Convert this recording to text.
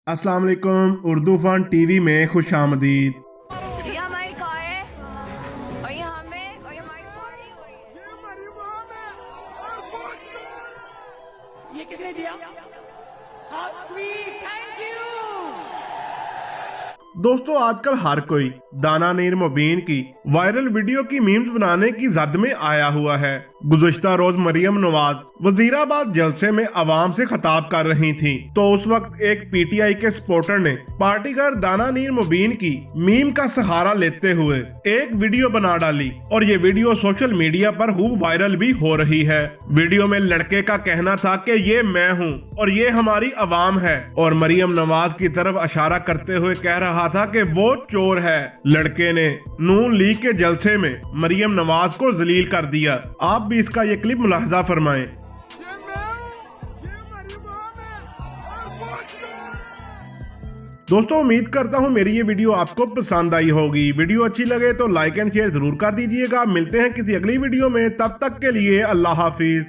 अस्सलाम वालेकुम। Urdu fun TV में खुश आमदीद। ये हमारी कार है और ये हमें और ये हमारी पार्टी हो रही है। ये हमारी माँ है और बहुत सारा। ये किसने दिया? How sweet, thank you. दोस्तों, आजकल हर कोई दाना नीर मुबीन की वायरल वीडियो की मीम्स बनाने की जद में आया हुआ है। गुज़श्ता रोज मरियम नवाज वजीराबाद जलसे में अवाम से खिताब कर रही थी, तो उस वक्त एक पीटीआई के सपोर्टर ने पार्टीगर दाना नीर मुबीन की मीम का सहारा लेते हुए एक वीडियो बना डाली और ये वीडियो सोशल मीडिया पर खूब वायरल भी हो रही है। वीडियो में लड़के का कहना था कि ये मैं हूँ और ये हमारी अवाम है, और मरियम नवाज की तरफ इशारा करते हुए कह रहा था कि वो चोर है। लड़के ने नून लीग के जलसे में मरियम नवाज को जलील कर दिया। आप भी इसका ये क्लिप मुलाहजा फरमाएं। ये मैं हूँ, ये हमारी माँ है और बहुत सारा। दोस्तों, उम्मीद करता हूँ मेरी ये वीडियो आपको पसंद आई होगी। वीडियो अच्छी लगे तो लाइक एंड शेयर जरूर कर दीजिएगा। मिलते हैं किसी अगली वीडियो में, तब तक के लिए अल्लाह हाफिज।